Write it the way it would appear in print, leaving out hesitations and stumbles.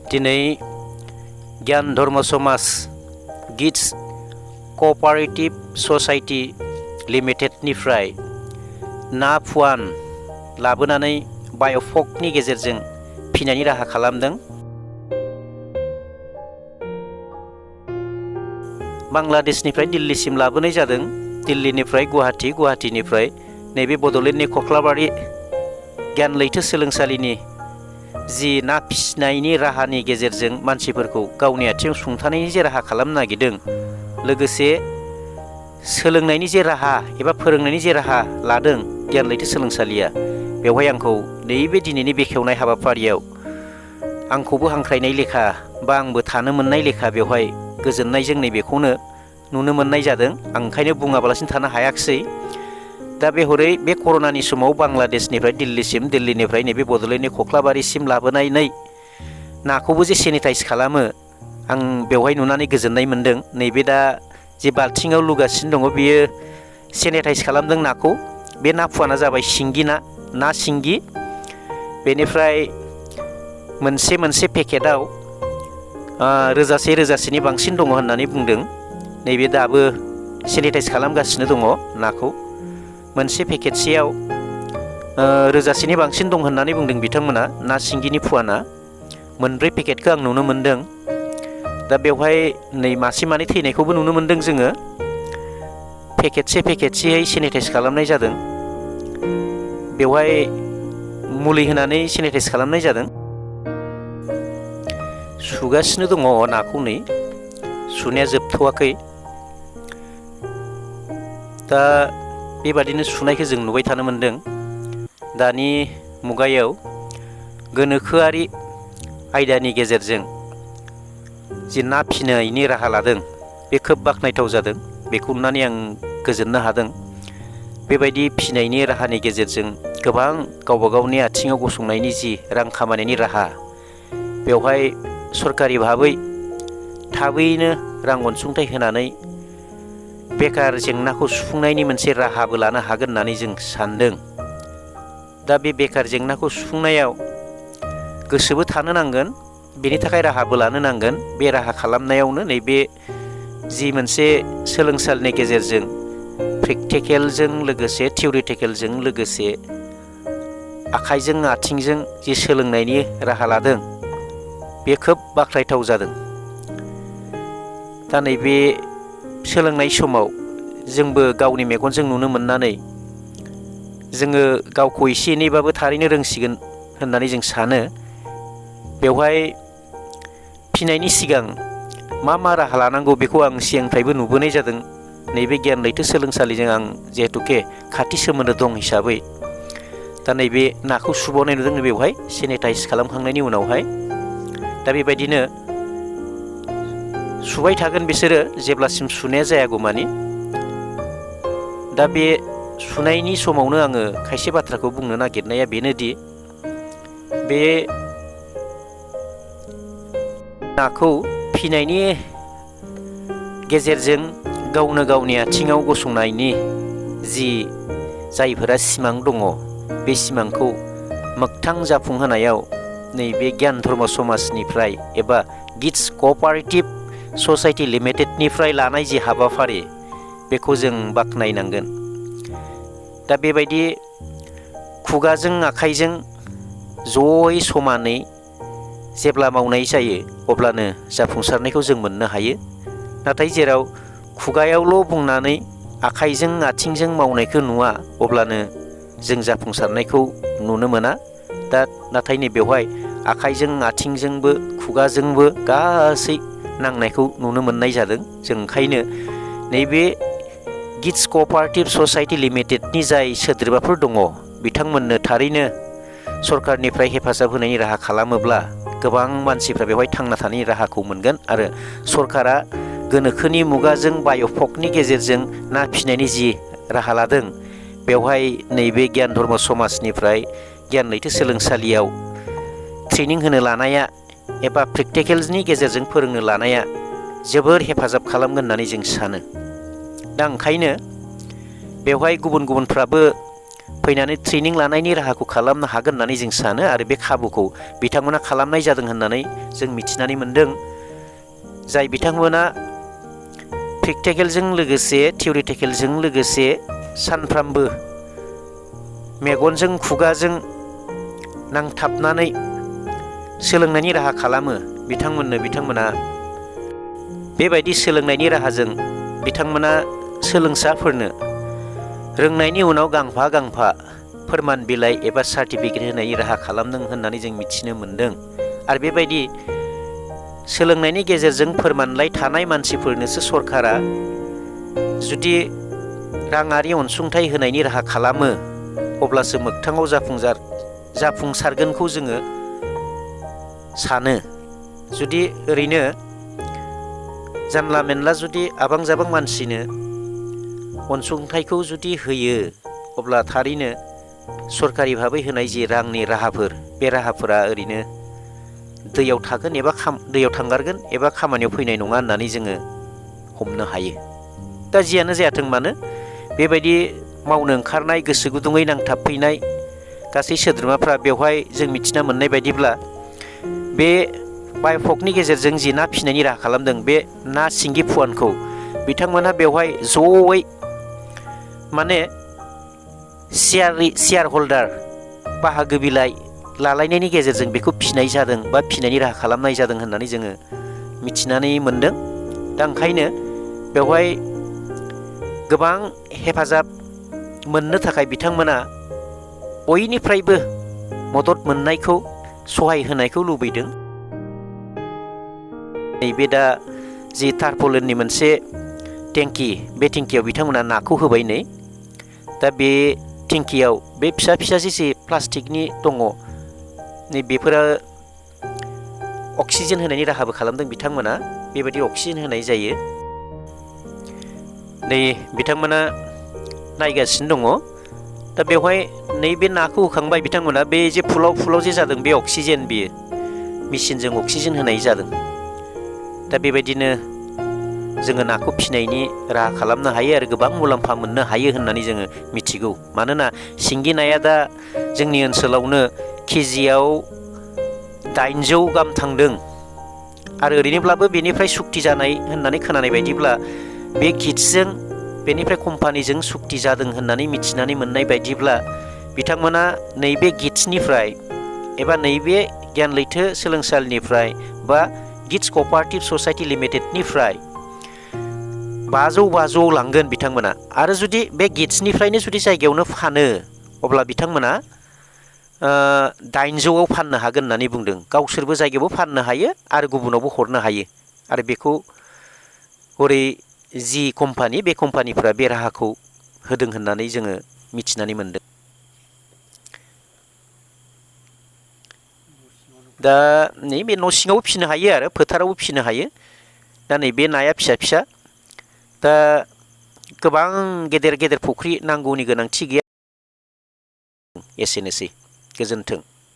दिनै गियान धर्म समाज गिड्स क'अपारेटिभ ससाइटि लिमिटेडनिफ्राय ना फुवान लाबोनानै बाय'फ्ल'कनि गेजेरजों फिनायनि राहा खालामदों। बांलादेशनिफ्राय दिल्लीसिम लाबोनाय जादों। दिल्लीनिफ्राय गुवाहाटी, गुवाहाटीनिफ्राय नैबे बड'लेण्डनि कख्लाबारि गियान लैथो सोलोंसालिनि जि ना फिसिनायनि राहानि गेजेरजों मानसिफोरखौ गावनि आथिङाव सुंथानायनि जे राहा खालामनो नागिरदों, लोगोसे सोलोंनायनि जे राहा एबा फोरोंनायनि जे राहा लादों गियान लैथो सोलोंसालिया, बेवहाय आंखौ नैबे दिनैनि बेखेवनाय हाबाफारियाव आंखौबो हांख्रायनाय लेखा बा आंबो थानो मोननाय लेखा बेवहाय गोजोननायजों नैबेखौनो नुनो मोननाय जादों। आं ओंखायनो बुङाबालासिनो थानो हायाखिसै। दा बे हरै बे कर'नानि समाव बांलादेशनिफ्राय दिल्लीसिम, दिल्लीनिफ्राय नैबे बड'लेण्डनि कख्लाबारिसिम लाबोनानै नाखौबो जे सेनिटाइज खालामो, आं बेवहाय नुनानै गोजोननाय मोनदों। नैबे दा जे बाल्थिङाव लुगासिनो दङ बेयो सेनिटाइज खालामदों नाखौ। बे ना फुवाना जाबाय सिंगि ना, ना सिंगि। बेनिफ्राय मोनसे पेकेटाव रोजासेनि बांसिन दङ होननानै बुंदों। नैबे दाबो सेनिटाइज खालामगासिनो दङ नाखौ। मोनसे पेकेटसेयाव रोजासेनि बांसिन दं होननानै बुंदों बिथांमोना। ना सिंगिनि फुवाना 4 पेकेटखौ आं नुनो मोनदों। दा बेवहाय नै मासे मानै थैनायखौबो नुनो मोनदों जोङो। पेकेटसेयै सेनिटाइज खालामनाय जादों। बेवहाय मुलि होनानै सेनिटाइज खालामनाय जादों। सुगासिनो दङ नाखौ, नै सुनाया जोबथ'वाखै। दा बेबादिनो सुनायखौ जों नुबाय थानो मोनदों। दानि मुगायाव गोनोखोआरि आयदानि गेजेरजों जि ना फिनायनि राहा लादों, बे खोब बाख्नायथाव जादों। बेखौ नुनानै आं गोजोननो हादों। बेबायदि फिनायनि राहानि गेजेरजों गोबां गावबा गावनि आथिङाव गसंनायनि जि रां खामायनायनि राहा, बेवहाय सरकारि भाबै थाबैनो रां अनसुंथाइ होनानै बेकार जेंनाखौ सुफुंनायनि मोनसे राहाबो लानो हागोन होननानै जों सानदों। दा बे बेकार जेंनाखौ सुफुंनायाव गोसोबो थानो नांगोन, बेनि थाखाय राहाबो लानो नांगोन। बे राहा खालामनायावनो नैबे जि मोनसे सोलोंसालिनि गेजेरजों प्रेक्टिकेलजों लोगोसे थियरिटिकेलजों लोगोसे आखाइजों आथिंजों जि सोलोंनायनि राहा लादों, बे खोब बाख्नायथाव जादों। दा नैबे सोलोंनाय समाव जोंबो गावनि मेगनजों नुनो मोननानै जोङो गावखौ एसे एनैबाबो थारैनो रोंसिगोन होननानै जों सानो। बेवहाय फिनायनि सिगां मा राहा लानांगौ बेखौ आं सिगांनिफ्रायबो नुबोनाय जादों। नैबे गियान लैथो सोलोंसालिजों आं जिहेतुके खाथि सोमोन्दो दं हिसाबै, दा नैबे नाखौ सुबावनाय नुदों बेवहाय सेनिटाइज खालामखांनायनि उनावहाय। दा बेबायदिनो सुबाय थागोन बिसोरो जेब्लासिम सुनाया जायागौमानि। दा बे सुनायनि समावनो आङो खायसे बाथ्राखौ बुंनो नागिरनाया बेनोदि, बे नाखौ फिनायनि गेजेरजों गावनो गावनि आथिङाव गसंनायनि जि जायफोरा सिमां दङ, बे सिमांखौ मोगथां जाफुंहोनायाव नैबे गियान धर्म समाजनिफ्राय एबा गिड्स क'अपारेटिभ ससाइटि लिमिटेडनिफ्राय लानाय जि हाबाफारि, बेखौ जों बाख्नायनांगोन। दा बेबायदि खुगाजों आखाइजों जयै समानै जेब्ला मावनाय जायो, अब्लानो जाफुंसारनायखौ जों मोननो हायो। नाथाय जेराव खुगायावल' बुंनानै आखाइजों आथिंजों मावनायखौ नुवा, अब्लानो जों जाफुंसारनायखौ नुनो मोना। दा नाथाय नैबेवहाय आखाइजों आथिंजोंबो खुगाजोंबो गासै नांनायखौ नुनो मोननाय जादों। जों ओंखायनो नैबे गिड्स क'अपारेटिभ ससाइटि लिमिटेडनि जाय सोद्रोमाफोर दङ, बिथांमोननो थारैनो सरकारनिफ्राय हेफाजाब होनायनि राहा खालामोब्ला गोबां मानसिफ्रा बेवहाय थांना थानायनि राहाखौ मोनगोन। आरो सरकारा गोनोखोनि मुगाजों बाय'फ्ल'कनि गेजेरजों ना फिसिनायनि जि राहा लादों, बेवहाय नैबे गियान धर्म समाजनिफ्राय गियान लैथो सोलोंसालियाव ट्रेनिं होनो लानाया एबा प्रेक्टिकेलनि गेजेरजों फोरोंनो लानाया जोबोर हेफाजाब खालामगोन होननानै जों सानो। दा ओंखायनो बेवहाय गुबुनफ्राबो फैनानै ट्रेनिं लानायनि राहाखौ खालामनो हागोन होननानै जों सानो आरो बे खाबुखौ बिथांमोना खालामनाय जादों होननानै जों मिथिनानै मोनदों। जाय बिथांमोना प्रेक्टिकेलजों लोगोसे थियरिटिकेलजों लोगोसे सानफ्रामबो मेगनजों खुगाजों नांथाबनानै सोलोंनायनि राहा खालामो बिथांमोना बेबायदि सोलोंनायनि राहाजों बिथांमोना सोलोंसाफोरनो रोंनायनि उनाव गांफा गांफा फोरमान बिलाइ एबा सार्टिफिकेट होनायनि राहा खालामदों होननानै जों मिथिनो मोनदों। आरो बेबायदि सोलोंनायनि गेजेरजों फोरमानलाइ थानाय मानसिफोरनोसो सरकारा जुदि राङारि अनसुंथाइ होनायनि राहा खालामो अब्लासो मोगथाङाव जाफुंसारगोनखौ जोङो सानो। जुदि ओरैनो जानला मेनला जुदि आबां जाबां मानसिनो अनसुंथाइखौ जुदि होयो अब्ला थारैनो सरकारि भाबै होनाय जि रांनि राहाफोर बे राहाफोरा ओरैनो दैयाव थागोन एबा दैयाव थांगारगोन एबा खामानियाव फैनाय नङा होननानै जोङो हमनो हायो। दा जियानो जायाथों मानो बेबायदि मावनो ओंखारनाय गोसो गुदुङै नांथाबफैनाय गासै सोद्रोमाफ्रा बेवहाय जों मिथिना मोननाय बायदिब्ला बे बाय'फ्ल'कनि गेजेरजों जि ना फिसिनायनि राहा खालामदों बे ना सिंगि फुवानखौ बिथांमोना बेवहाय जयै माने शेयार हल्डार बाहागो बिलाइ लालायनायनि गेजेरजों बेखौ फिसिनाय जादों बा फिसिनायनि राहा खालामनाय जादों होननानै जोङो मिथिनानै मोनदों। दा ओंखायनो बेवहाय गोबां हेफाजाब मोननो थाखाय बिथांमोना बयनिफ्रायबो मदद मोननायखौ सहाय होनायखौ लुबैदों। नैबे दा जि टारपलिननि मोनसे टेंकि बे टेंकियाव बिथांमोना नाखौ होबाय नै दा बे टेंकियाव बे फिसा फिसा जि प्लास्टिकनि दङ नै बेफोरो अक्सिजेन होनायनि राहाबो खालामदों बिथांमोना बेबायदि अक्सिजेन होनाय जायो। नै बिथांमोना नायगासिनो दङ। दा बेवहाय नैबे नाखौ होखांबाय बिथांमोना बे जे फुलाव जे जादों बे अक्सिजेन बियो मेसिनजों अक्सिजेन होनाय जादों। दा बेबायदिनो जोङो नाखौ फिसिनायनि राहा खालामनो हायो आरो गोबां मुलाम्फा मोननो हायो होननानै जोङो मिथिगौ। मानोना सिंगि नाया दा जोंनि ओनसोलावनो केजियाव 800 गाहाम थांदों आरो ओरैनोब्लाबो बेनिफ्राय सुक्ति जानाय होननानै खोनानाय बायदिब्ला बे GiDSजों बेनिफ्राय कम्पानिजों सुक्ति जादों होननानै मिथिनानै मोननाय बायदिब्ला बिथांमोना नैबे GiDSनिफ्राय एबा नैबे गियान लैथो सोलोंसालिनिफ्राय बा GiDS क'पारेटिभ ससाइटि लिमिटेडनिफ्राय 500 लांगोन बिथांमोना आरो जुदि बे GiDSनिफ्रायनो जुदि जायगायावनो फानो अब्ला बिथांमोना 800आव फाननो हागोन होननानै बुंदों। गावसोरबो जायगायावबो फाननो हायो आरो गुबुनावबो हरनो हायो आरो बेखौ हरै जि कम्पानि बे कम्पानिफ्रा बे राहाखौ होदों होननानै जोङो मिथिनानै मोनदों। दा नैबे न' सिङावबो फिसिनो हायो आरो फोथारावबो फिसिनो हायो। दा नैबे नाया फिसा फिसा दा गोबां गेदेर फुख्रि नांगौनि गोनांथि गैया। एसेनोसै गोजोन्थों।